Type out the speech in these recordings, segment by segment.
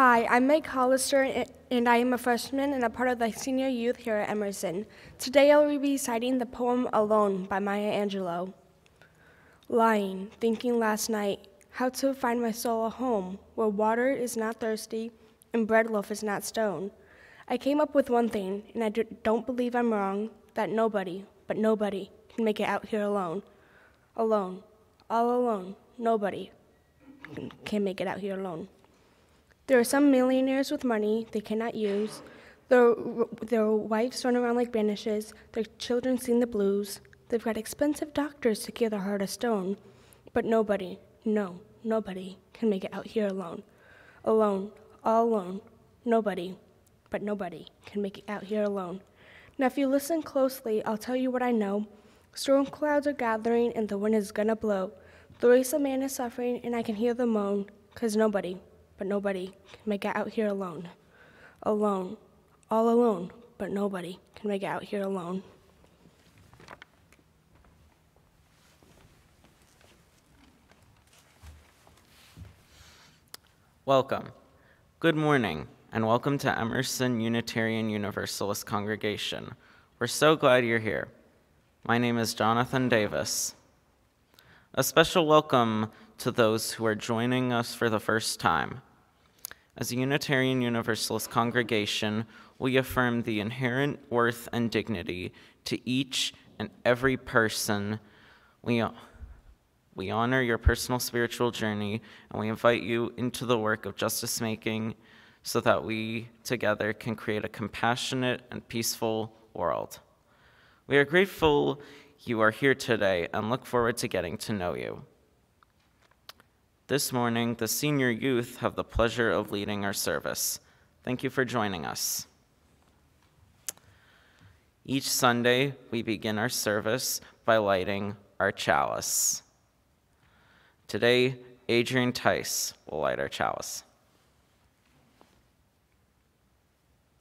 Hi, I'm Meg Hollister, and I am a freshman and a part of the senior youth here at Emerson. Today I will be reciting the poem Alone by Maya Angelou. Lying, thinking last night, how to find my soul a home where water is not thirsty and bread loaf is not stone. I came up with one thing, and I don't believe I'm wrong, that nobody, but nobody, can make it out here alone. Alone, all alone, nobody can make it out here alone. There are some millionaires with money they cannot use. Their wives run around like banishes. Their children sing the blues. They've got expensive doctors to cure their heart of stone. But nobody, no, nobody can make it out here alone. Alone, all alone, nobody, but nobody can make it out here alone. Now if you listen closely, I'll tell you what I know. Storm clouds are gathering and the wind is gonna blow. The race of man is suffering and I can hear them moan, 'cause nobody, but nobody can make it out here alone. Alone, all alone, but nobody can make it out here alone. Welcome. Good morning, and welcome to Emerson Unitarian Universalist Congregation. We're so glad you're here. My name is Jonathan Davis. A special welcome to those who are joining us for the first time. As a Unitarian Universalist congregation, we affirm the inherent worth and dignity to each and every person. We honor your personal spiritual journey, and we invite you into the work of justice making so that we together can create a compassionate and peaceful world. We are grateful you are here today and look forward to getting to know you. This morning, the senior youth have the pleasure of leading our service. Thank you for joining us. Each Sunday, we begin our service by lighting our chalice. Today, Adrian Tice will light our chalice.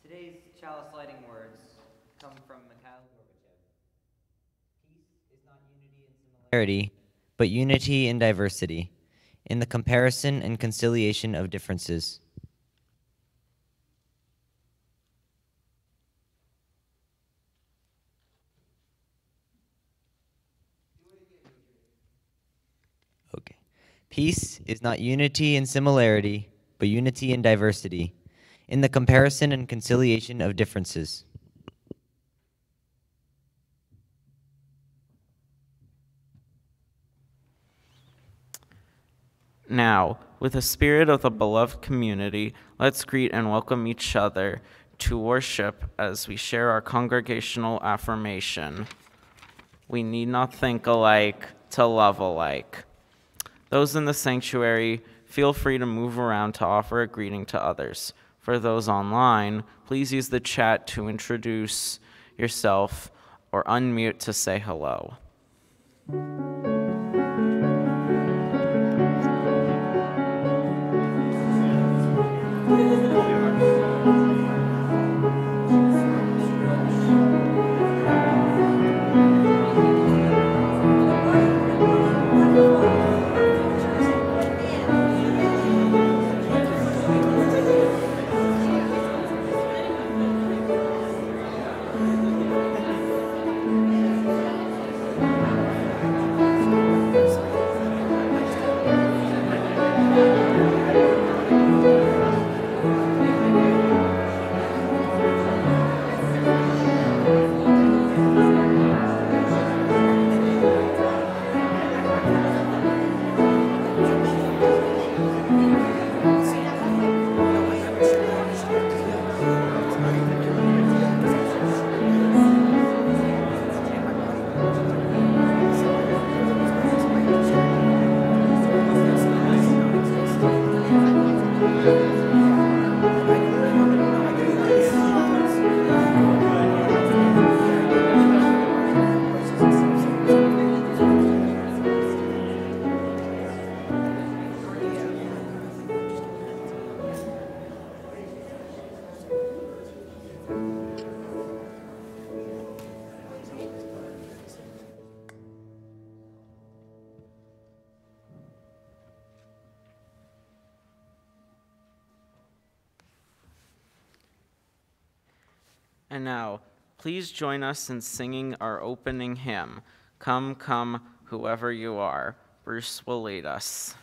Today's chalice lighting words come from Mikhail Gorbachev. Peace is not unity and similarity, but unity and diversity, in the comparison and conciliation of differences. Okay. Peace is not unity and similarity, but unity and diversity, in the comparison and conciliation of differences. Now, with the spirit of the beloved community, let's greet and welcome each other to worship as we share our congregational affirmation. We need not think alike to love alike. Those in the sanctuary, feel free to move around to offer a greeting to others. For those online, please use the chat to introduce yourself or unmute to say hello. And now, please join us in singing our opening hymn, Come, Come, Whoever You Are. Bruce will lead us.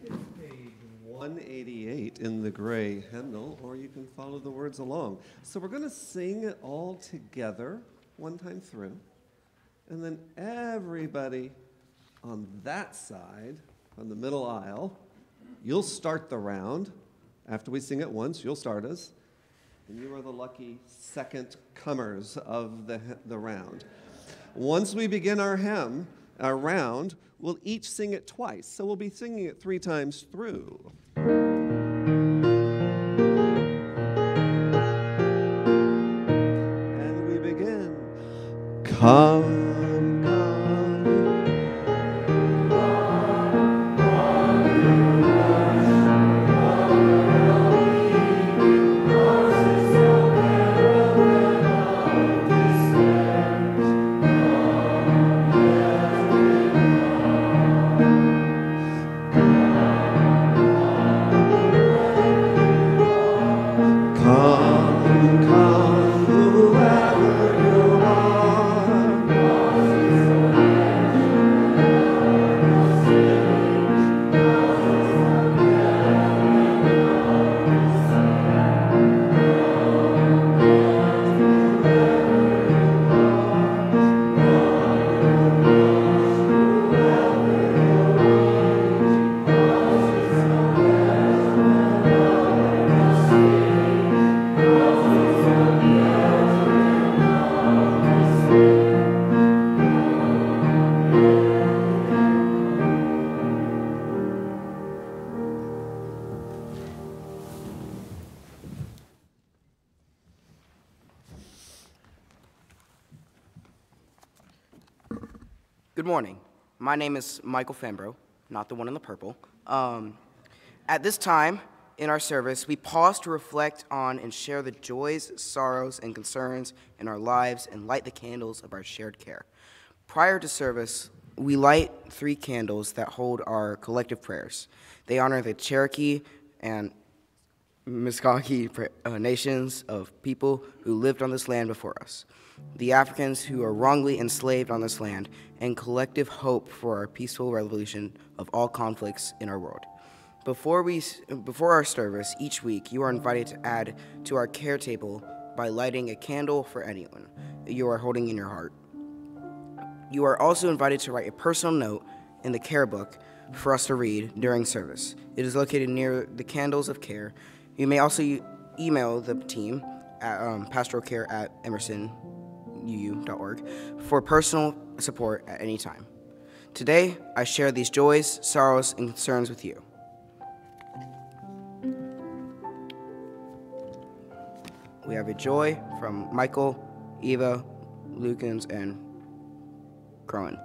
It's page 188 in the gray hymnal, or you can follow the words along. So we're going to sing it all together one time through, and then everybody on that side, on the middle aisle, you'll start the round. After we sing it once, you'll start us. And you are the lucky second comers of the round. Once we begin our round, we'll each sing it twice. So we'll be singing it 3 times through. And we begin. Come. Good morning. My name is Michael Fambro, not the one in the purple. At this time in our service, we pause to reflect on and share the joys, sorrows, and concerns in our lives and light the candles of our shared care. Prior to service, we light 3 candles that hold our collective prayers. They honor the Cherokee and Meskwaki nations of people who lived on this land before us, the Africans who are wrongly enslaved on this land, and collective hope for our peaceful resolution of all conflicts in our world. Before our service each week, you are invited to add to our care table by lighting a candle for anyone you are holding in your heart. You are also invited to write a personal note in the care book for us to read during service. It is located near the candles of care. You may also email the team at pastoralcare@emersonuu.org for personal support at any time. Today, I share these joys, sorrows, and concerns with you. We have a joy from Michael, Eva, Lukens, and Crowan.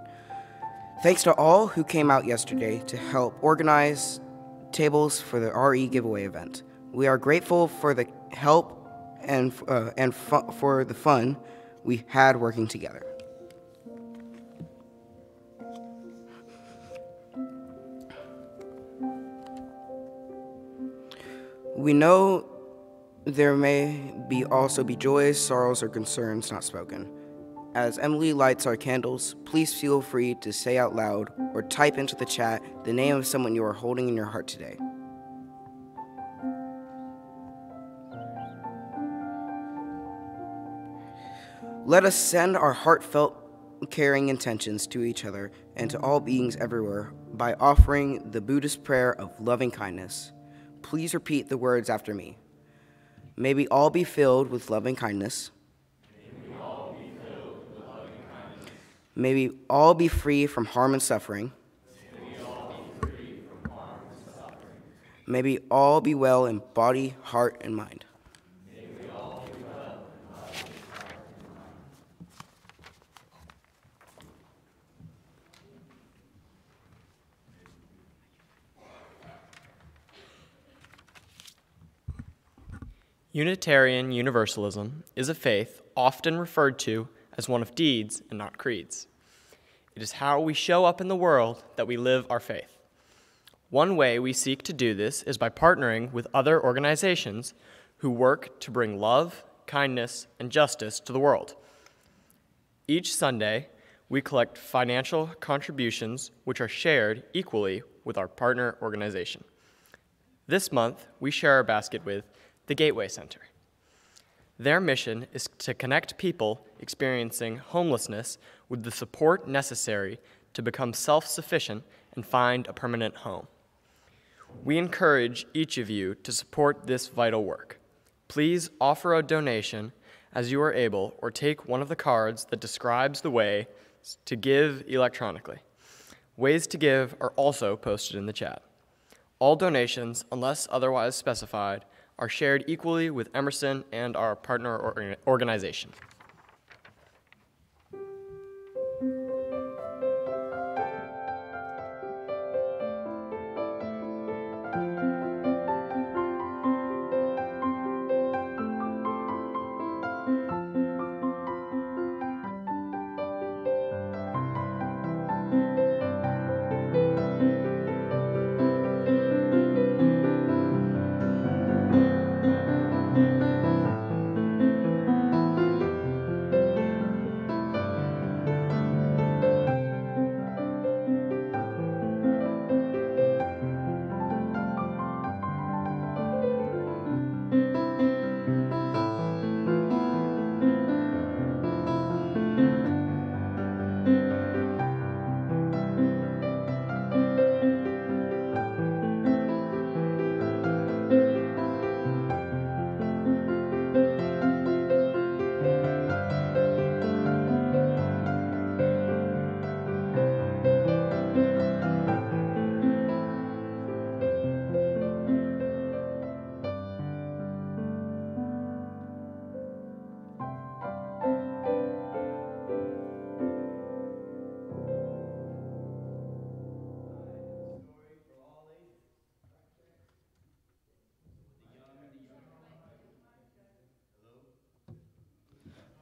Thanks to all who came out yesterday to help organize tables for the RE giveaway event. We are grateful for the help and for the fun we had working together. We know there may also be joys, sorrows, or concerns not spoken. As Emily lights our candles, please feel free to say out loud or type into the chat the name of someone you are holding in your heart today. Let us send our heartfelt, caring intentions to each other and to all beings everywhere by offering the Buddhist prayer of loving kindness. Please repeat the words after me. May we all be filled with loving kindness. May we all be free from harm and suffering. May we all be well in body, heart, and mind. Unitarian Universalism is a faith often referred to as one of deeds and not creeds. It is how we show up in the world that we live our faith. One way we seek to do this is by partnering with other organizations who work to bring love, kindness, and justice to the world. Each Sunday, we collect financial contributions which are shared equally with our partner organization. This month, we share our basket with the Gateway Center. Their mission is to connect people experiencing homelessness with the support necessary to become self-sufficient and find a permanent home. We encourage each of you to support this vital work. Please offer a donation as you are able, or take one of the cards that describes the way to give electronically. Ways to give are also posted in the chat. All donations, unless otherwise specified, are shared equally with Emerson and our partner organization.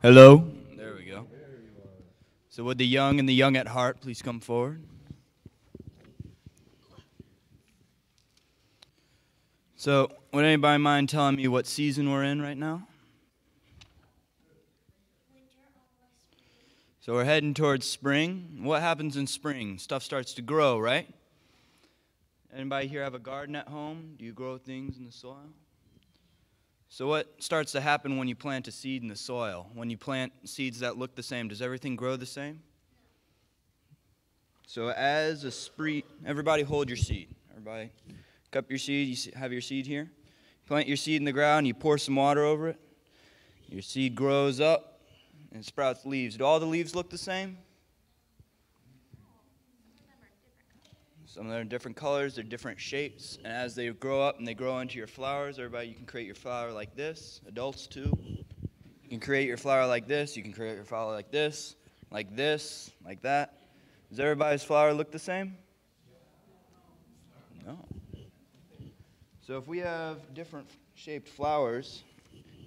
Hello. There we go. So would the young and the young at heart please come forward? So would anybody mind telling me what season we're in right now? So we're heading towards spring. What happens in spring? Stuff starts to grow, right? Anybody here have a garden at home? Do you grow things in the soil? So what starts to happen when you plant a seed in the soil? When you plant seeds that look the same, does everything grow the same? So as a spree, everybody hold your seed. Everybody cup your seed. You have your seed here. Plant your seed in the ground. You pour some water over it. Your seed grows up and sprouts leaves. Do all the leaves look the same? Some of them are different colors, they're different shapes, and as they grow up and they grow into your flowers, everybody, you can create your flower like this, adults too. You can create your flower like this, you can create your flower like this, like that. Does everybody's flower look the same? No. So if we have different shaped flowers,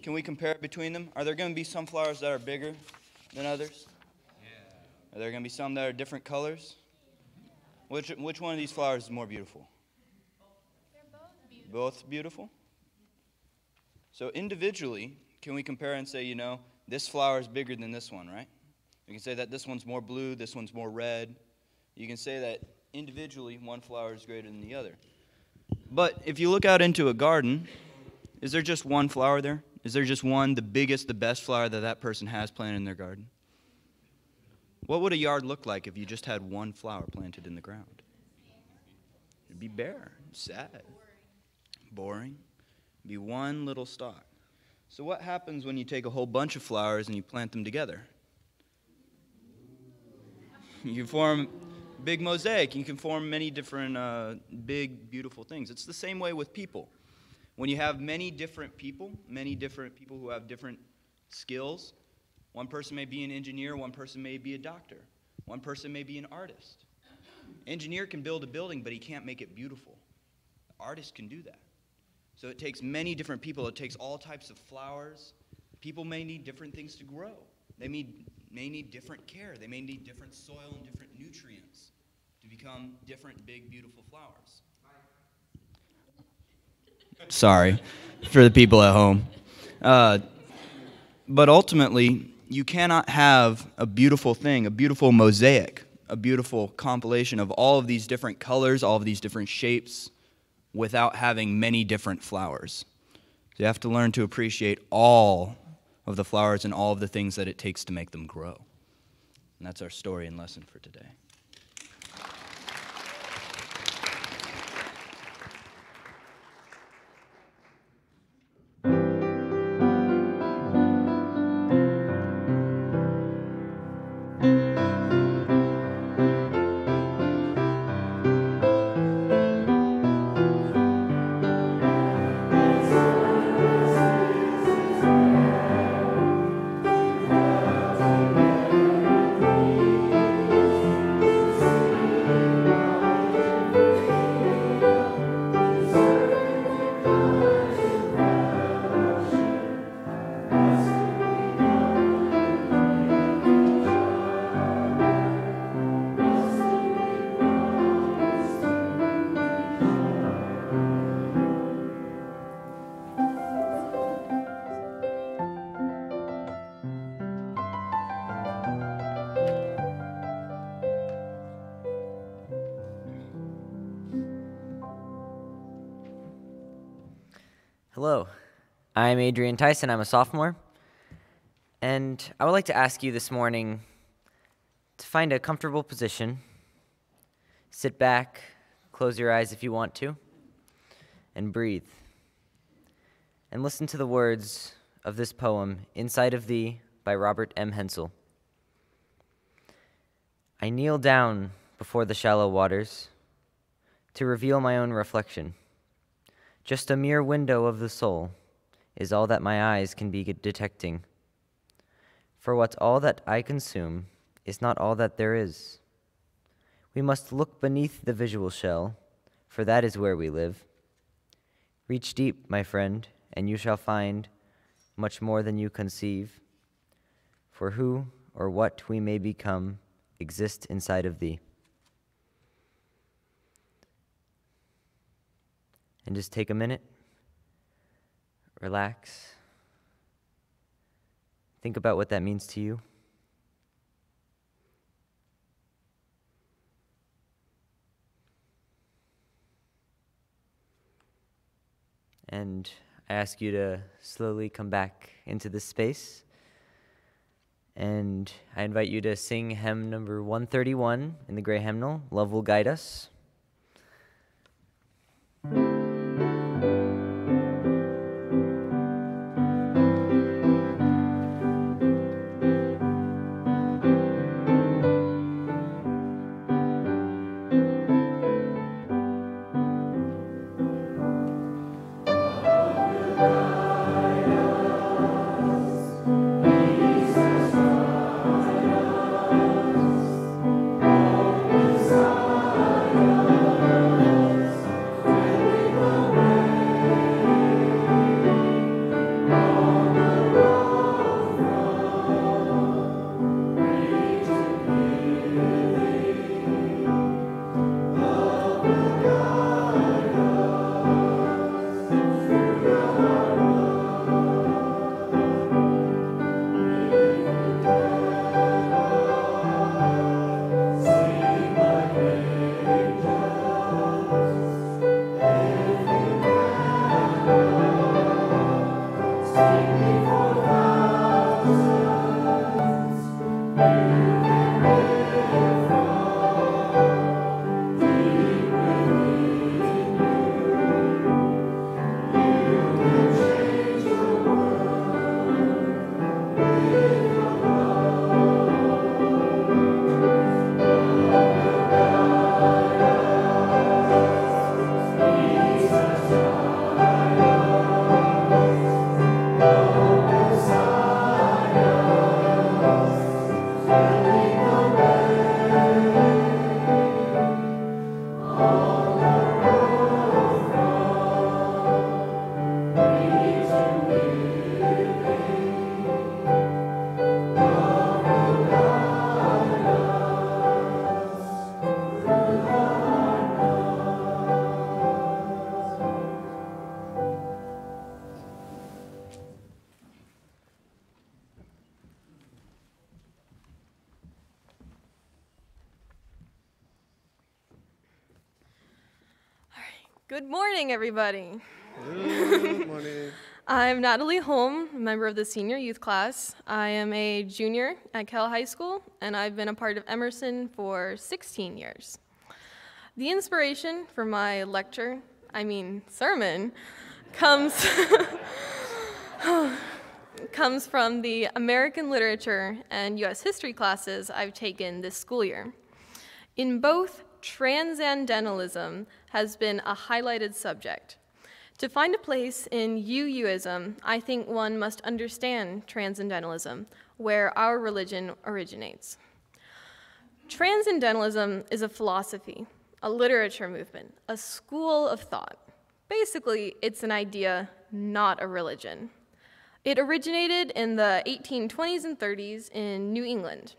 can we compare between them? Are there going to be some flowers that are bigger than others? Are there going to be some that are different colors? Which one of these flowers is more beautiful? They're both beautiful. Both beautiful? So individually, can we compare and say, this flower is bigger than this one, right? We can say that this one's more blue, this one's more red. You can say that individually, one flower is greater than the other. But if you look out into a garden, is there just one flower there? Is there just one, the biggest, the best flower that person has planted in their garden? What would a yard look like if you just had one flower planted in the ground? It'd be bare, sad, boring. It'd be one little stalk. So what happens when you take a whole bunch of flowers and you plant them together? You form a big mosaic. You can form many different big, beautiful things. It's the same way with people. When you have many different people who have different skills, one person may be an engineer, one person may be a doctor, one person may be an artist. Engineer can build a building, but he can't make it beautiful. The artist can do that. So it takes many different people. It takes all types of flowers. People may need different things to grow. They may need different care. They may need different soil and different nutrients to become different, big, beautiful flowers. Sorry for the people at home. But ultimately, you cannot have a beautiful thing, a beautiful mosaic, a beautiful compilation of all of these different colors, all of these different shapes, without having many different flowers. So you have to learn to appreciate all of the flowers and all of the things that it takes to make them grow. And that's our story and lesson for today. Hello, I'm Adrian Tyson. I'm a sophomore, and I would like to ask you this morning to find a comfortable position, sit back, close your eyes if you want to, and breathe, and listen to the words of this poem, Inside of Thee, by Robert M. Hensel. I kneel down before the shallow waters to reveal my own reflection. Just a mere window of the soul is all that my eyes can be detecting. For what's all that I consume is not all that there is. We must look beneath the visual shell, for that is where we live. Reach deep, my friend, and you shall find much more than you conceive. For who or what we may become exists inside of thee. And just take a minute, relax, think about what that means to you. And I ask you to slowly come back into this space. And I invite you to sing hymn number 131 in the Gray Hymnal, Love Will Guide Us. Desire Good morning, everybody. Good morning. I'm Natalie Holm, a member of the senior youth class. I am a junior at Kell High School, and I've been a part of Emerson for 16 years. The inspiration for my sermon, comes from the American literature and U.S. history classes I've taken this school year. In both, transcendentalism has been a highlighted subject. To find a place in UUism, I think one must understand transcendentalism, where our religion originates. Transcendentalism is a philosophy, a literature movement, a school of thought. Basically, it's an idea, not a religion. It originated in the 1820s and 30s in New England.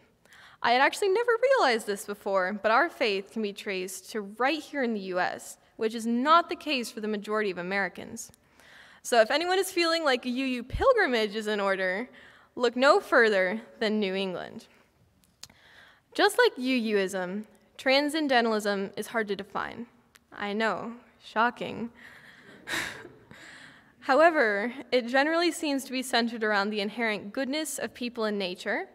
I had actually never realized this before, but our faith can be traced to right here in the US, which is not the case for the majority of Americans. So if anyone is feeling like a UU pilgrimage is in order, look no further than New England. Just like UUism, transcendentalism is hard to define. I know, shocking. However, it generally seems to be centered around the inherent goodness of people in nature,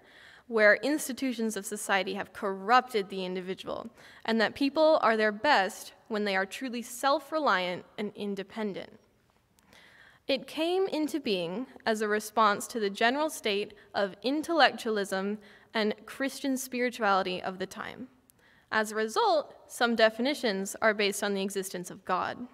where institutions of society have corrupted the individual, and that people are their best when they are truly self-reliant and independent. It came into being as a response to the general state of intellectualism and Christian spirituality of the time. As a result, some definitions are based on the existence of God.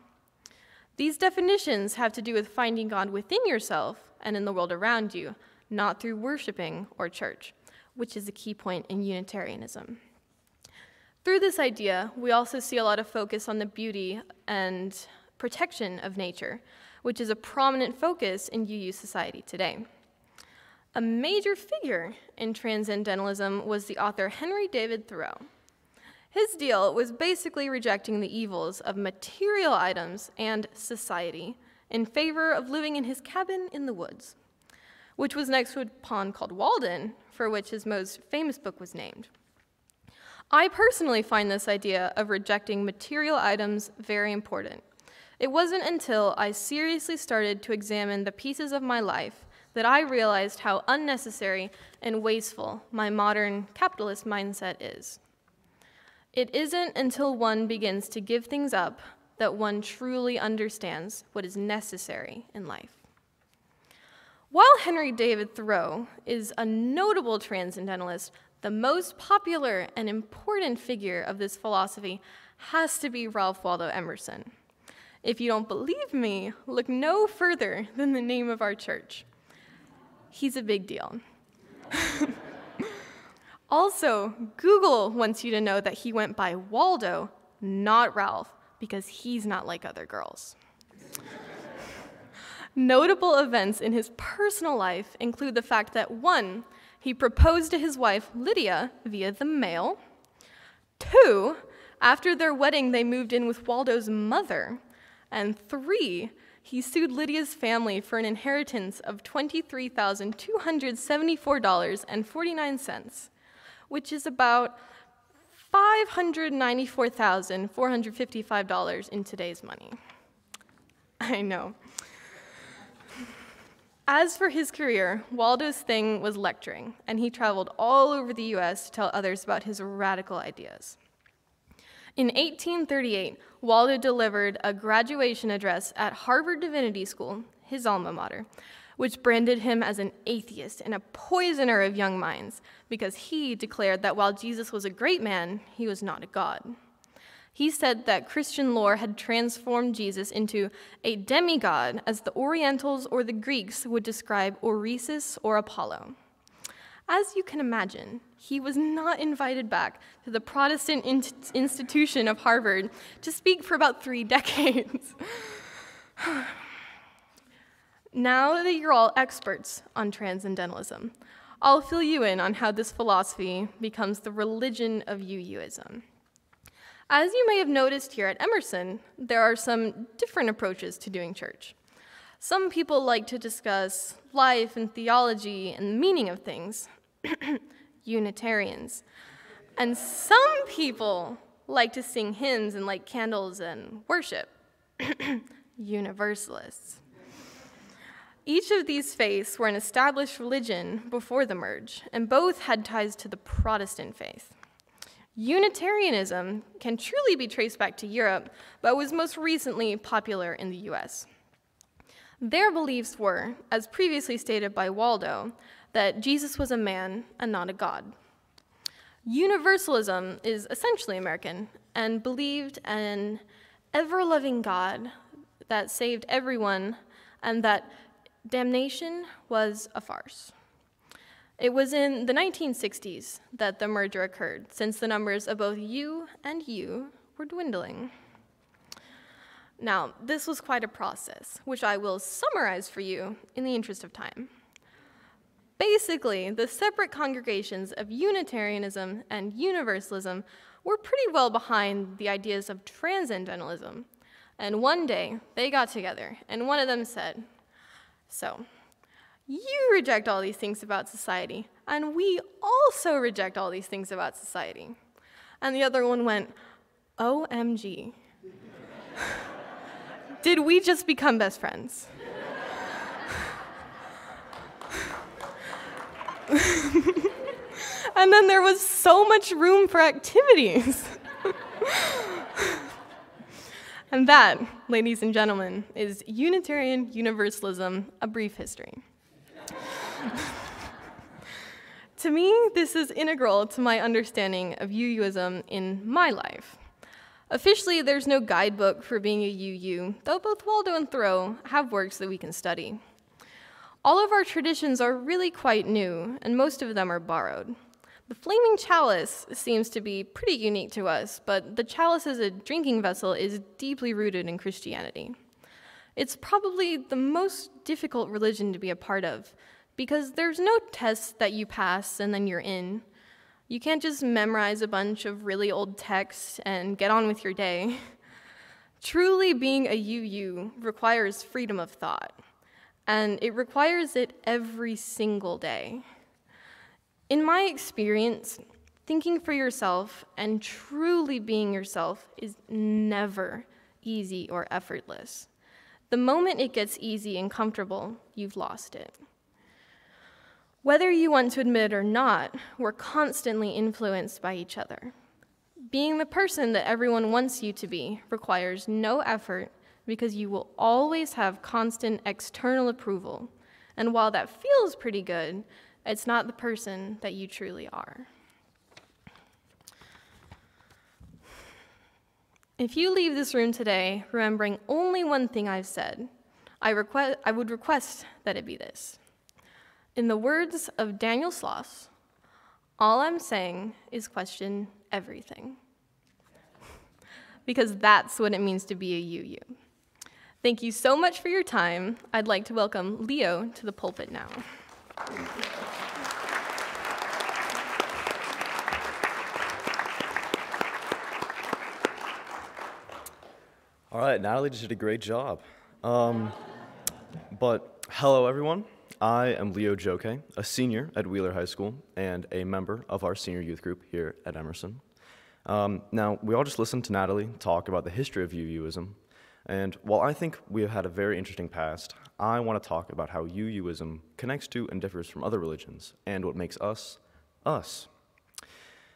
These definitions have to do with finding God within yourself and in the world around you, not through worshiping or church, which is a key point in Unitarianism. Through this idea, we also see a lot of focus on the beauty and protection of nature, which is a prominent focus in UU society today. A major figure in transcendentalism was the author Henry David Thoreau. His deal was basically rejecting the evils of material items and society in favor of living in his cabin in the woods, which was next to a pond called Walden, for which his most famous book was named. I personally find this idea of rejecting material items very important. It wasn't until I seriously started to examine the pieces of my life that I realized how unnecessary and wasteful my modern capitalist mindset is. It isn't until one begins to give things up that one truly understands what is necessary in life. While Henry David Thoreau is a notable transcendentalist, the most popular and important figure of this philosophy has to be Ralph Waldo Emerson. If you don't believe me, look no further than the name of our church. He's a big deal. Also, Google wants you to know that he went by Waldo, not Ralph, because he's not like other girls. Notable events in his personal life include the fact that 1, he proposed to his wife Lydia via the mail. 2, after their wedding, they moved in with Waldo's mother. And 3, he sued Lydia's family for an inheritance of $23,274.49, which is about $594,455 in today's money. I know. As for his career, Waldo's thing was lecturing, and he traveled all over the US to tell others about his radical ideas. In 1838, Waldo delivered a graduation address at Harvard Divinity School, his alma mater, which branded him as an atheist and a poisoner of young minds, because he declared that while Jesus was a great man, he was not a god. He said that Christian lore had transformed Jesus into a demigod, as the Orientals or the Greeks would describe Orisis or Apollo. As you can imagine, he was not invited back to the Protestant institution of Harvard to speak for about 3 decades. Now that you're all experts on transcendentalism, I'll fill you in on how this philosophy becomes the religion of UUism. As you may have noticed here at Emerson, there are some different approaches to doing church. Some people like to discuss life and theology and the meaning of things, Unitarians. And some people like to sing hymns and light candles and worship, Universalists. Each of these faiths were an established religion before the merge, and both had ties to the Protestant faith. Unitarianism can truly be traced back to Europe, but was most recently popular in the US. Their beliefs were, as previously stated by Waldo, that Jesus was a man and not a god. Universalism is essentially American and believed an ever-loving God that saved everyone and that damnation was a farce. It was in the 1960s that the merger occurred, since the numbers of both you and you were dwindling. Now, this was quite a process, which I will summarize for you in the interest of time. Basically, the separate congregations of Unitarianism and Universalism were pretty well behind the ideas of transcendentalism, and one day they got together, and one of them said, "So, you reject all these things about society, and we also reject all these things about society." And the other one went, "OMG. Did we just become best friends?" And then there was so much room for activities. And that, ladies and gentlemen, is Unitarian Universalism, a brief history. To me, this is integral to my understanding of UUism in my life. Officially, there's no guidebook for being a UU, though both Waldo and Thoreau have works that we can study. All of our traditions are really quite new, and most of them are borrowed. The flaming chalice seems to be pretty unique to us, but the chalice as a drinking vessel is deeply rooted in Christianity. It's probably the most difficult religion to be a part of, because there's no test that you pass and then you're in. You can't just memorize a bunch of really old texts and get on with your day. Truly being a UU requires freedom of thought, and it requires it every single day. In my experience, thinking for yourself and truly being yourself is never easy or effortless. The moment it gets easy and comfortable, you've lost it. Whether you want to admit it or not, we're constantly influenced by each other. Being the person that everyone wants you to be requires no effort because you will always have constant external approval. And while that feels pretty good, it's not the person that you truly are. If you leave this room today remembering only one thing I've said, I would request that it be this. In the words of Daniel Sloss, all I'm saying is question everything. Because that's what it means to be a UU. Thank you so much for your time. I'd like to welcome Leo to the pulpit now. All right, Natalie just did a great job. But hello, everyone. I am Leo Joke, a senior at Wheeler High School and a member of our senior youth group here at Emerson. Now, we all just listened to Natalie talk about the history of UUism, and while I think we have had a very interesting past, I want to talk about how UUism connects to and differs from other religions and what makes us, us.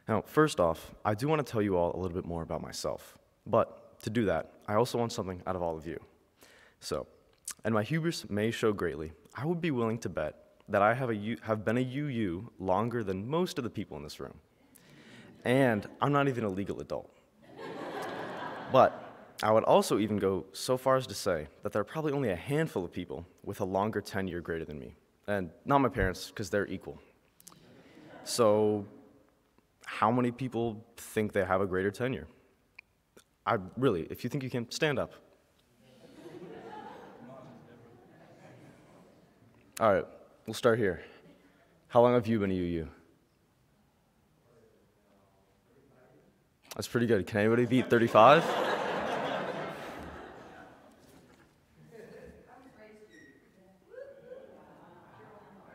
Now, first off, I do want to tell you all a little bit more about myself, but to do that, I also want something out of all of you. So, and my hubris may show greatly, I would be willing to bet that I have been a UU longer than most of the people in this room. And I'm not even a legal adult. But I would also even go so far as to say that there are probably only a handful of people with a longer tenure greater than me. And not my parents, because they're equal. So, how many people think they have a greater tenure? Really, if you think you can, stand up. All right, we'll start here. How long have you been a UU? That's pretty good. Can anybody beat 35?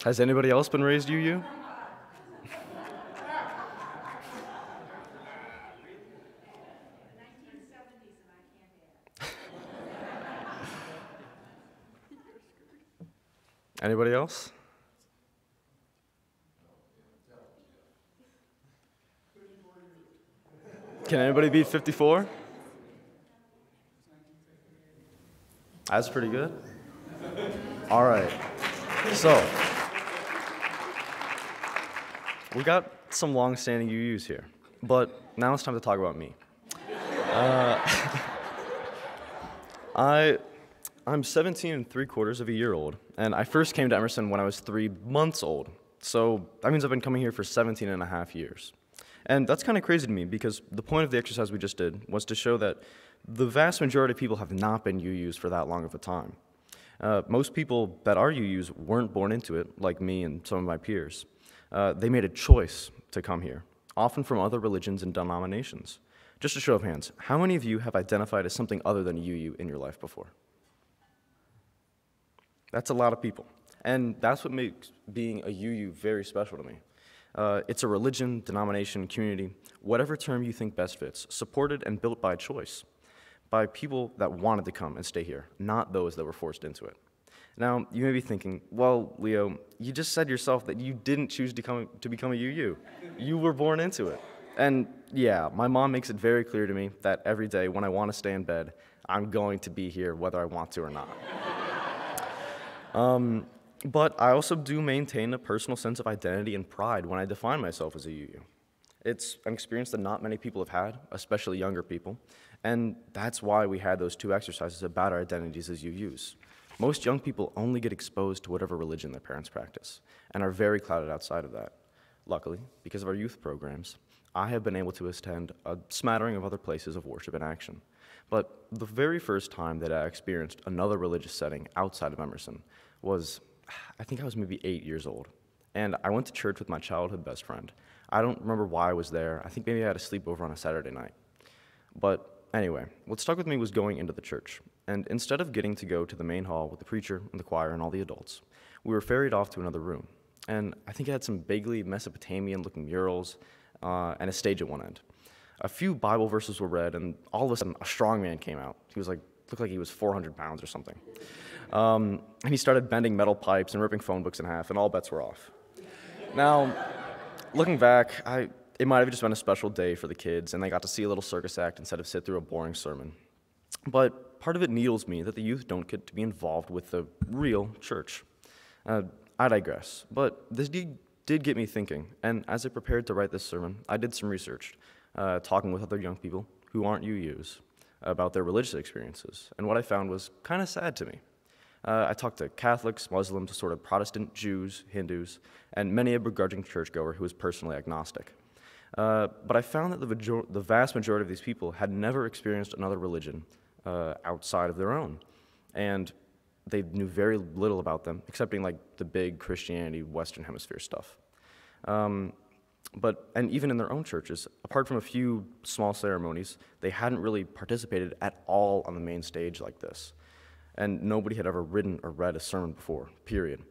Has anybody else been raised UU? Anybody else? Can anybody beat 54? That's pretty good. All right. So, we got some long-standing UUs here, but now it's time to talk about me. I'm 17 3/4 of a year old, and I first came to Emerson when I was 3 months old. So that means I've been coming here for 17 and a half years. And that's kind of crazy to me because the point of the exercise we just did was to show that the vast majority of people have not been UUs for that long of a time. Most people that are UUs weren't born into it, like me and some of my peers. They made a choice to come here, often from other religions and denominations. Just a show of hands, how many of you have identified as something other than a UU in your life before? That's a lot of people. And that's what makes being a UU very special to me. It's a religion, denomination, community, whatever term you think best fits, supported and built by choice, by people that wanted to come and stay here, not those that were forced into it. Now, you may be thinking, well, Leo, you just said yourself that you didn't choose to become a UU. You were born into it. And yeah, my mom makes it very clear to me that every day when I want to stay in bed, I'm going to be here whether I want to or not. But I also do maintain a personal sense of identity and pride when I define myself as a UU. It's an experience that not many people have had, especially younger people, and that's why we had those 2 exercises about our identities as UUs. Most young people only get exposed to whatever religion their parents practice, and are very clouded outside of that. Luckily, because of our youth programs, I have been able to attend a smattering of other places of worship and action. But the very first time that I experienced another religious setting outside of Emerson was, I think I was maybe 8 years old, and I went to church with my childhood best friend. I don't remember why I was there. I think maybe I had a sleepover on a Saturday night. But anyway, what stuck with me was going into the church, and instead of getting to go to the main hall with the preacher and the choir and all the adults, we were ferried off to another room, and I think it had some vaguely Mesopotamian-looking murals and a stage at one end. A few Bible verses were read, and all of a sudden, a strong man came out. He was looked like he was 400 pounds or something. And he started bending metal pipes and ripping phone books in half, and all bets were off. Now, looking back, it might have just been a special day for the kids, and they got to see a little circus act instead of sit through a boring sermon. But part of it needles me that the youth don't get to be involved with the real church. I digress, but this did get me thinking, and as I prepared to write this sermon, I did some research, talking with other young people who aren't UUs about their religious experiences, and what I found was kind of sad to me. I talked to Catholics, Muslims, assorted Protestant, Jews, Hindus, and many a begrudging churchgoer who was personally agnostic. But I found that the vast majority of these people had never experienced another religion outside of their own, and they knew very little about them, excepting like the big Christianity, Western Hemisphere stuff. And even in their own churches, apart from a few small ceremonies, they hadn't really participated at all on the main stage like this. And nobody had ever written or read a sermon before, period.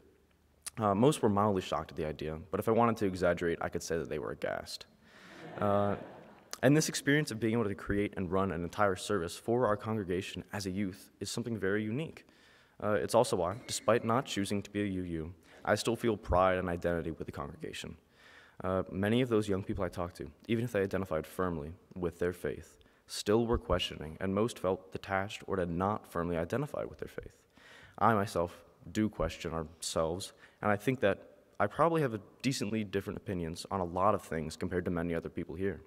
Most were mildly shocked at the idea, but if I wanted to exaggerate, I could say that they were aghast. And this experience of being able to create and run an entire service for our congregation as a youth is something very unique. It's also why, despite not choosing to be a UU, I still feel pride and identity with the congregation. Many of those young people I talked to, even if they identified firmly with their faith, still were questioning, and most felt detached or did not firmly identify with their faith. I myself do question ourselves, and I think that I probably have decently different opinions on a lot of things compared to many other people here.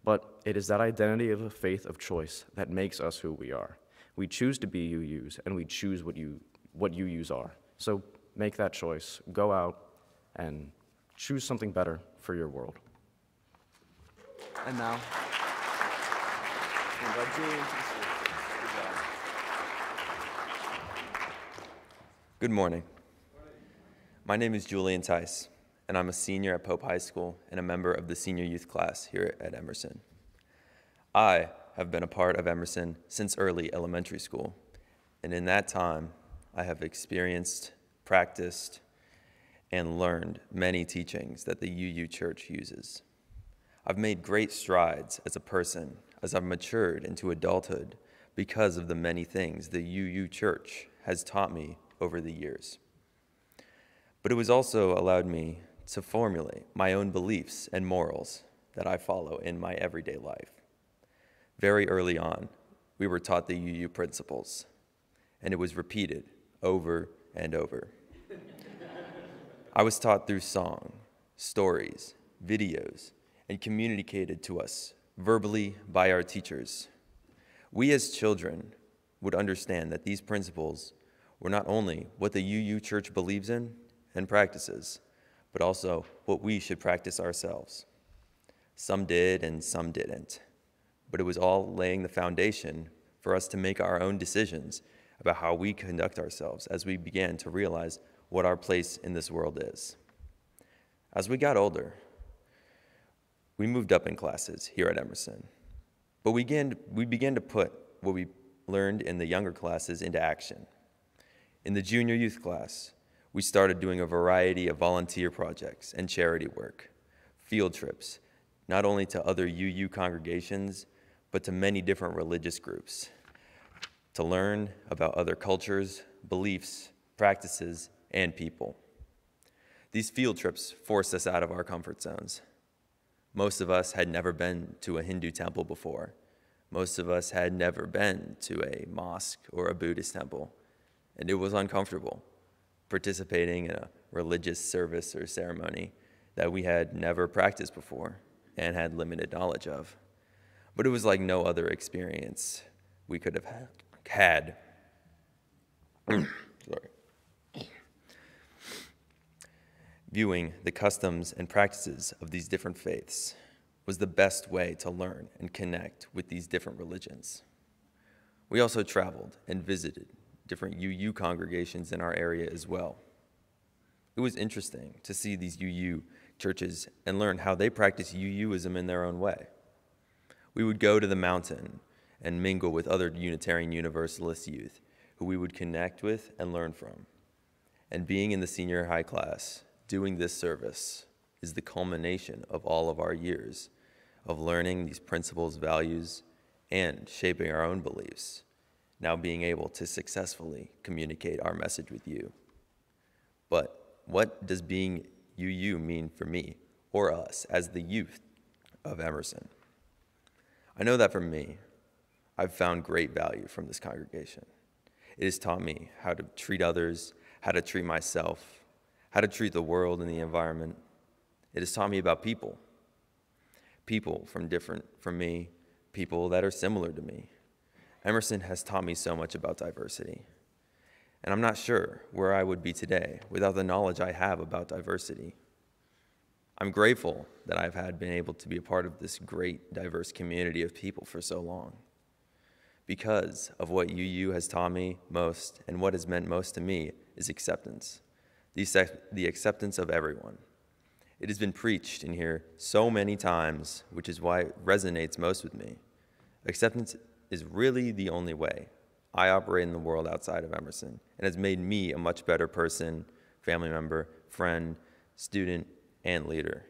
But it is that identity of a faith of choice that makes us who we are. We choose to be UUs, and we choose what UUs are. So make that choice. Go out and choose something better for your world. And now, I invite Julian to the stage. Good job. Good morning. My name is Julian Tice, and I'm a senior at Pope High School and a member of the senior youth class here at Emerson. I have been a part of Emerson since early elementary school, and in that time, I have experienced, practiced, and learned many teachings that the UU Church uses. I've made great strides as a person as I've matured into adulthood because of the many things the UU Church has taught me over the years. But it was also allowed me to formulate my own beliefs and morals that I follow in my everyday life. Very early on, we were taught the UU principles, and it was repeated over and over. I was taught through song, stories, videos, and communicated to us verbally by our teachers. We as children would understand that these principles were not only what the UU Church believes in and practices, but also what we should practice ourselves. Some did and some didn't, but it was all laying the foundation for us to make our own decisions about how we conduct ourselves as we began to realize what our place in this world is. As we got older, we moved up in classes here at Emerson, but we began to put what we learned in the younger classes into action. In the junior youth class, we started doing a variety of volunteer projects and charity work, field trips, not only to other UU congregations, but to many different religious groups, to learn about other cultures, beliefs, practices, and people. These field trips forced us out of our comfort zones. Most of us had never been to a Hindu temple before. Most of us had never been to a mosque or a Buddhist temple, and it was uncomfortable participating in a religious service or ceremony that we had never practiced before and had limited knowledge of. But it was like no other experience we could have had. Sorry. Viewing the customs and practices of these different faiths was the best way to learn and connect with these different religions. We also traveled and visited different UU congregations in our area as well. It was interesting to see these UU churches and learn how they practice UUism in their own way. We would go to the mountain and mingle with other Unitarian Universalist youth who we would connect with and learn from. And being in the senior high class, doing this service is the culmination of all of our years of learning these principles, values, and shaping our own beliefs, now being able to successfully communicate our message with you. But what does being UU mean for me or us as the youth of Emerson? I know that for me, I've found great value from this congregation. It has taught me how to treat others, how to treat myself, how to treat the world and the environment. It has taught me about people from me, people that are similar to me. Emerson has taught me so much about diversity. And I'm not sure where I would be today without the knowledge I have about diversity. I'm grateful that I've been able to be a part of this great, diverse community of people for so long. Because of what UU has taught me most, and what has meant most to me, is acceptance. The acceptance of everyone. It has been preached in here so many times, which is why it resonates most with me. Acceptance is really the only way I operate in the world outside of Emerson, and has made me a much better person, family member, friend, student, and leader.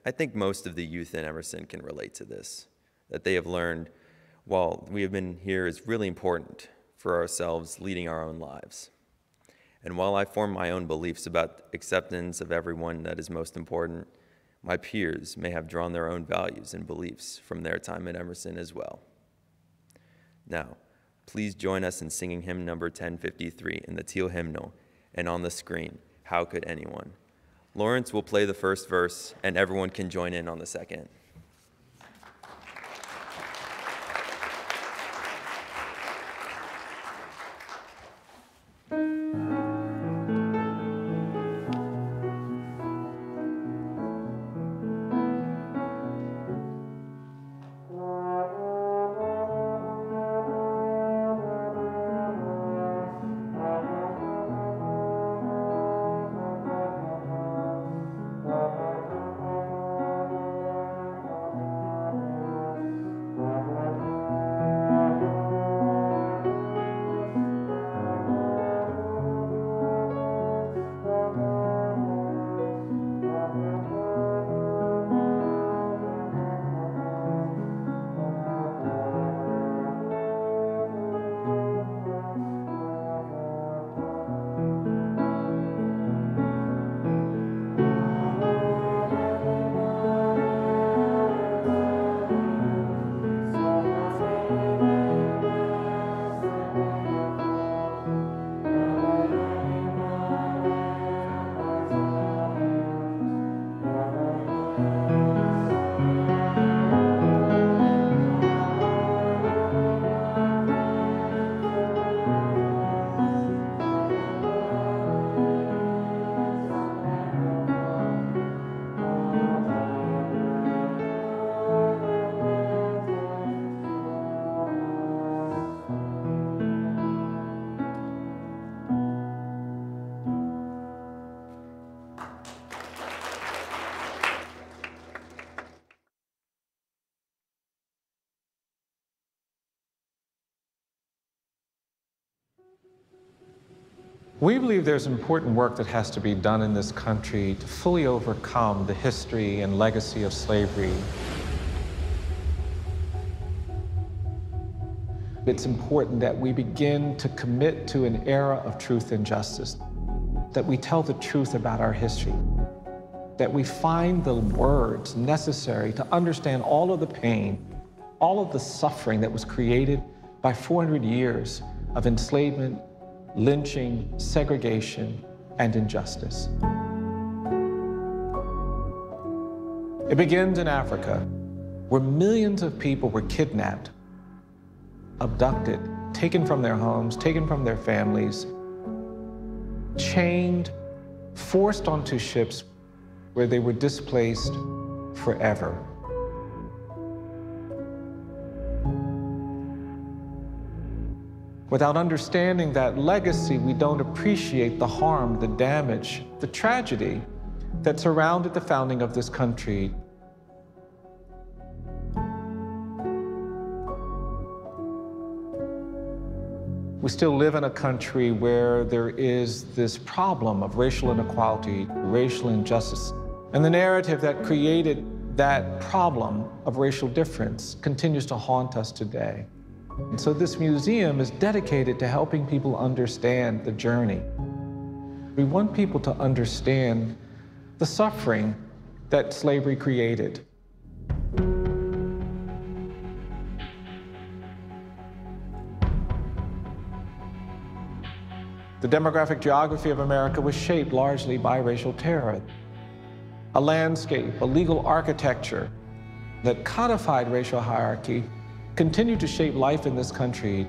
I think most of the youth in Emerson can relate to this, that they have learned while we have been here is really important for ourselves leading our own lives. And while I form my own beliefs about acceptance of everyone that is most important, my peers may have drawn their own values and beliefs from their time at Emerson as well. Now, please join us in singing hymn number 1053 in the teal hymnal, and on the screen, How Could Anyone? Lawrence will play the first verse, and everyone can join in on the second. We believe there's important work that has to be done in this country to fully overcome the history and legacy of slavery. It's important that we begin to commit to an era of truth and justice, that we tell the truth about our history, that we find the words necessary to understand all of the pain, all of the suffering that was created by 400 years of enslavement, lynching, segregation, and injustice. It begins in Africa, where millions of people were kidnapped, abducted, taken from their homes, taken from their families, chained, forced onto ships where they were displaced forever. Without understanding that legacy, we don't appreciate the harm, the damage, the tragedy that surrounded the founding of this country. We still live in a country where there is this problem of racial inequality, racial injustice, and the narrative that created that problem of racial difference continues to haunt us today. And so this museum is dedicated to helping people understand the journey. We want people to understand the suffering that slavery created. The demographic geography of America was shaped largely by racial terror. A landscape, a legal architecture that codified racial hierarchy continued to shape life in this country.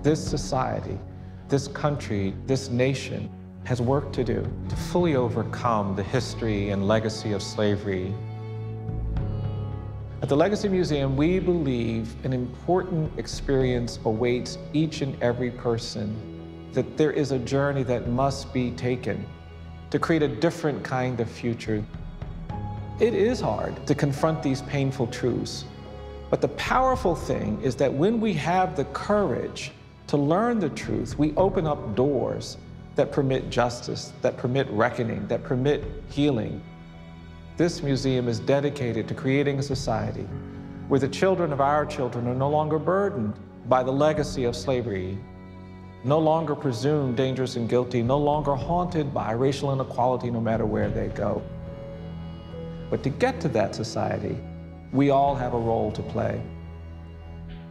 This society, this country, this nation has work to do to fully overcome the history and legacy of slavery. At the Legacy Museum, we believe an important experience awaits each and every person, that there is a journey that must be taken to create a different kind of future. It is hard to confront these painful truths, but the powerful thing is that when we have the courage to learn the truth, we open up doors that permit justice, that permit reckoning, that permit healing. This museum is dedicated to creating a society where the children of our children are no longer burdened by the legacy of slavery, no longer presumed dangerous and guilty, no longer haunted by racial inequality no matter where they go. But to get to that society, we all have a role to play.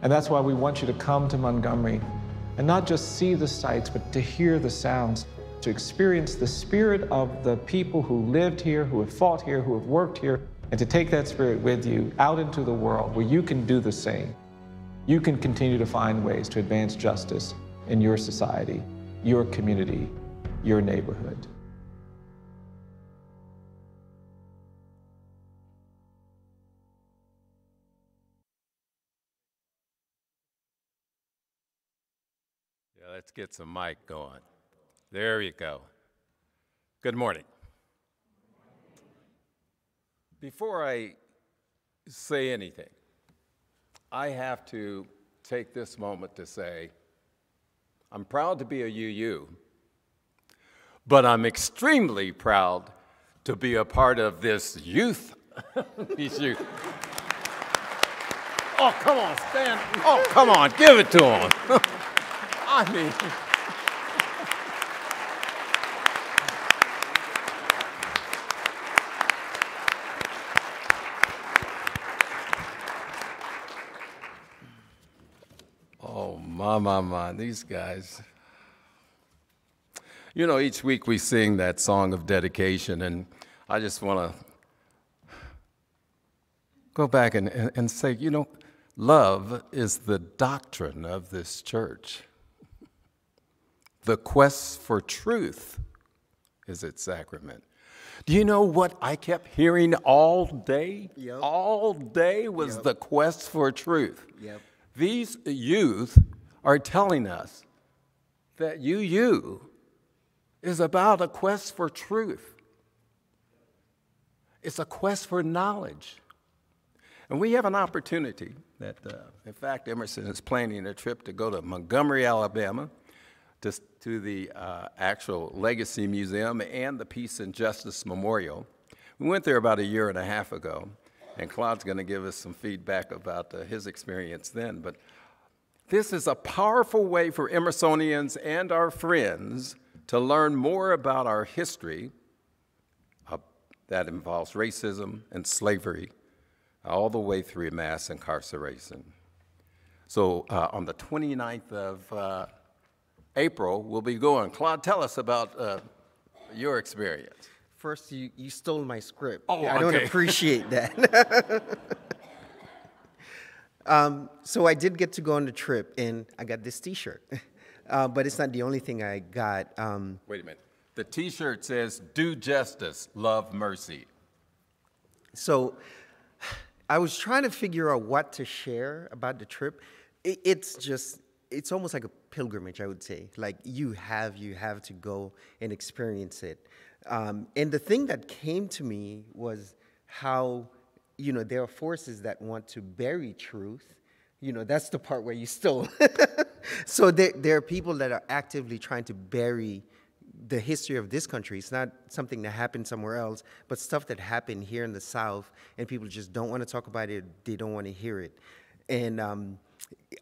And that's why we want you to come to Montgomery and not just see the sights, but to hear the sounds, to experience the spirit of the people who lived here, who have fought here, who have worked here, and to take that spirit with you out into the world where you can do the same. You can continue to find ways to advance justice in your society, your community, your neighborhood. Yeah, let's get some mic going. There you go. Good morning. Before I say anything, I have to take this moment to say, I'm proud to be a UU, but I'm extremely proud to be a part of this youth. These youth. Oh, come on, stand. Oh, come on, give it to them. I mean, oh, my, these guys. You know, each week we sing that song of dedication, and I just want to go back and say, you know, love is the doctrine of this church. The quest for truth is its sacrament. Do you know what I kept hearing all day? Yep. All day was the quest for truth. Yep. These youth are telling us that UU is about a quest for truth. It's a quest for knowledge. And we have an opportunity that, in fact, Emerson is planning a trip to go to Montgomery, Alabama, to the actual Legacy Museum and the Peace and Justice Memorial. We went there about a year and a half ago, and Claude's going to give us some feedback about his experience then. But this is a powerful way for Emersonians and our friends to learn more about our history that involves racism and slavery, all the way through mass incarceration. So on the 29th of April, we'll be going. Claude, tell us about your experience. First, you stole my script. Oh, I don't appreciate that. So I did get to go on the trip, and I got this T-shirt. But it's not the only thing I got. Wait a minute. The T-shirt says, "Do justice, love mercy." So I was trying to figure out what to share about the trip. It's almost like a pilgrimage, I would say. Like you have to go and experience it. And the thing that came to me was how, there are forces that want to bury truth. That's the part where you stole. So there are people that are actively trying to bury the history of this country. It's not something that happened somewhere else, but stuff that happened here in the South, and people just don't want to talk about it. They don't want to hear it. And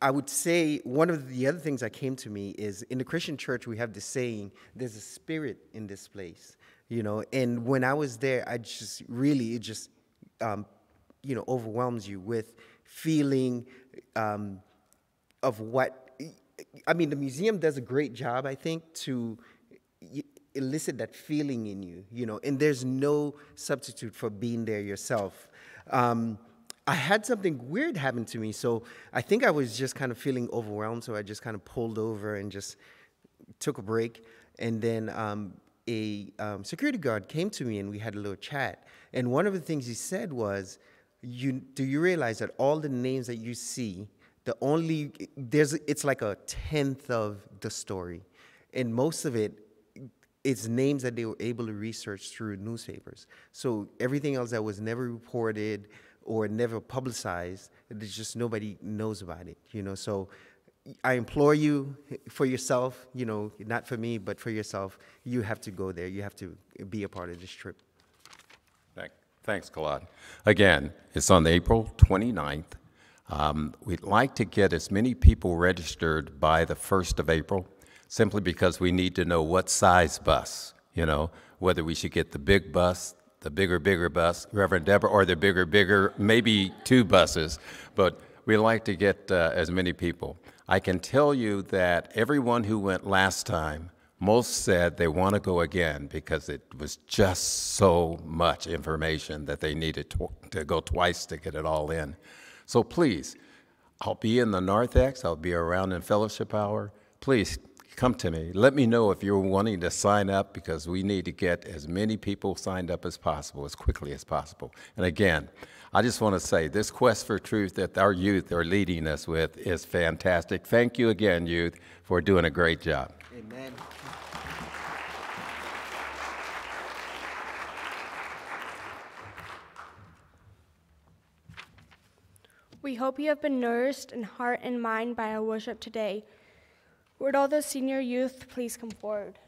I would say one of the other things that came to me is in the Christian church, we have this saying, there's a spirit in this place, and when I was there, it just overwhelms you with feeling of what, the museum does a great job, I think, to elicit that feeling in you, and there's no substitute for being there yourself. I had something weird happen to me, so I think I was just kind of feeling overwhelmed, so I just kind of pulled over and just took a break, and then a security guard came to me and we had a little chat, and one of the things he said was, do you realize that all the names that you see, it's like a tenth of the story, and most of it's names that they were able to research through newspapers. So everything else that was never reported or never publicized, there's just nobody knows about it, So I implore you, for yourself, not for me, but for yourself, you have to go there. You have to be a part of this trip. Thanks, Claude. Again, it's on April 29th. We'd like to get as many people registered by the 1st of April, simply because we need to know what size bus, whether we should get the big bus, the bigger bus, Reverend Deborah, or the bigger, maybe 2 buses, but we like to get as many people. I can tell you that everyone who went last time, most said they want to go again because it was just so much information that they needed to go twice to get it all in. So please, I'll be in the narthex, I'll be around in fellowship hour. Please, come to me. Let me know if you're wanting to sign up, because we need to get as many people signed up as possible, as quickly as possible. And again, I just want to say this quest for truth that our youth are leading us with is fantastic. Thank you again, youth, for doing a great job. Amen. We hope you have been nourished in heart and mind by our worship today. Would all the senior youth please come forward?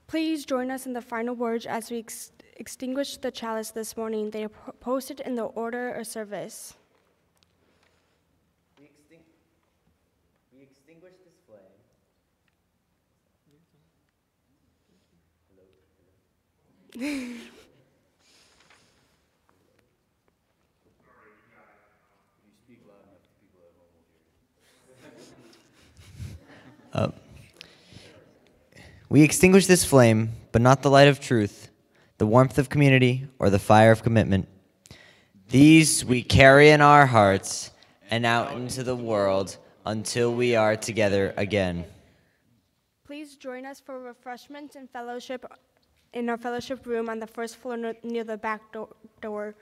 Please join us in the final words as we extinguish the chalice this morning. They are posted in the order of service. We extinguish this flame. Hello. We extinguish this flame, but not the light of truth, the warmth of community, or the fire of commitment. These we carry in our hearts and out into the world until we are together again. Please join us for refreshments and fellowship in our fellowship room on the first floor near the back door.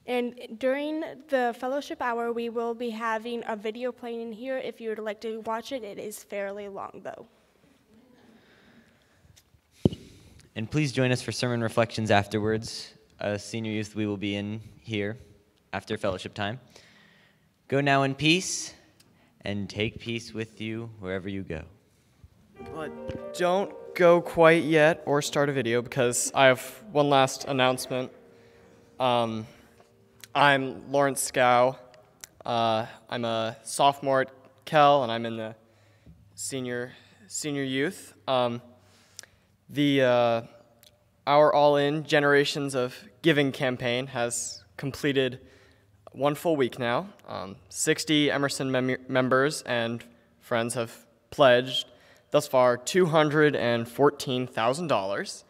And during the fellowship hour, we will be having a video playing in here. If you would like to watch it, it is fairly long, though. And please join us for sermon reflections afterwards. Senior youth, we will be in here after fellowship time. Go now in peace, and take peace with you wherever you go. But don't go quite yet or start a video, because I have one last announcement. I'm Lawrence Scow. I'm a sophomore at Kell, and I'm in the senior youth. Our All-In Generations of Giving campaign has completed 1 full week now. 60 Emerson members and friends have pledged thus far $214,000.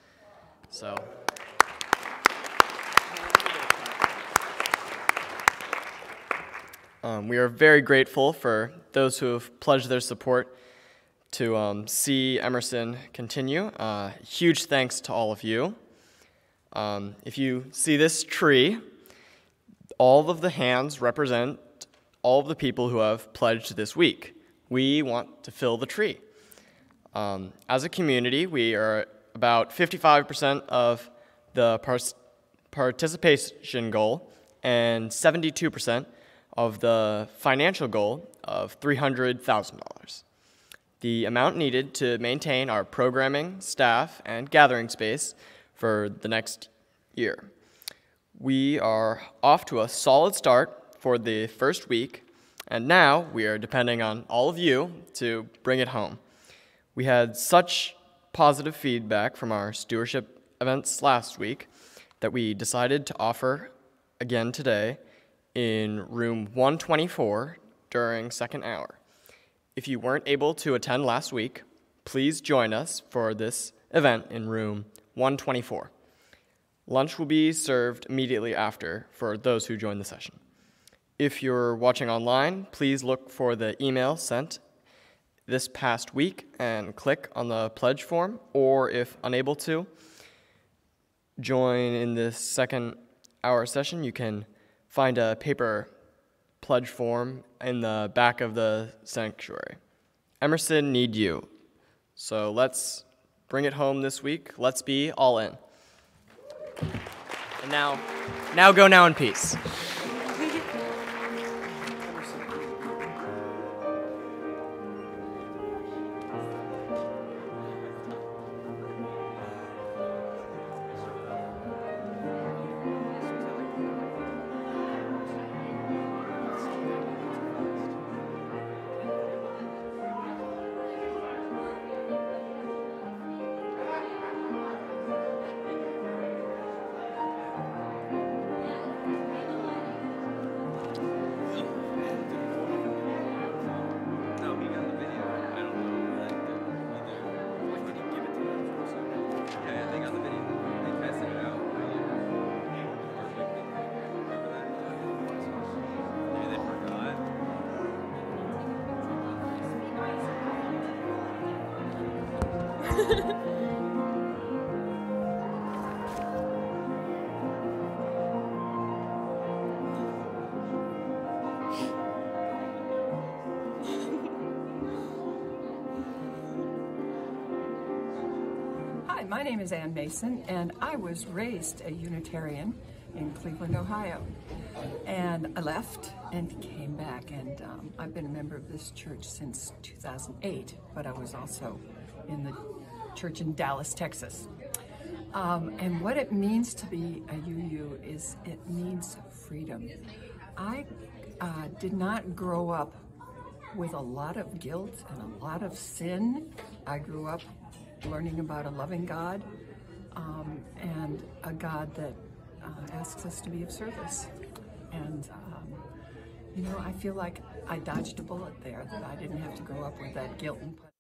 So we are very grateful for those who have pledged their support to see Emerson continue. Huge thanks to all of you. If you see this tree, all of the hands represent all of the people who have pledged this week. We want to fill the tree. As a community, we are about 55% of the participation goal and 72% of the financial goal of $300,000. The amount needed to maintain our programming, staff, and gathering space for the next year. We are off to a solid start for the first week, and now we are depending on all of you to bring it home. We had such positive feedback from our stewardship events last week that we decided to offer again today in room 124 during second hour. If you weren't able to attend last week, please join us for this event in room 124. Lunch will be served immediately after for those who join the session. If you're watching online, please look for the email sent this past week and click on the pledge form, or if unable to join in this second hour session, you can find a paper pledge form in the back of the sanctuary. Emerson need you. So let's bring it home this week. Let's be all in. And now go now in peace. Hi, my name is Ann Mason, and I was raised a Unitarian in Cleveland, Ohio. And I left and came back, and I've been a member of this church since 2008, but I was also in the church in Dallas, Texas. And what it means to be a UU is it means freedom. I did not grow up with a lot of guilt and a lot of sin. I grew up learning about a loving God and a God that asks us to be of service. And, you know, I feel like I dodged a bullet there, that I didn't have to grow up with that guilt and punishment.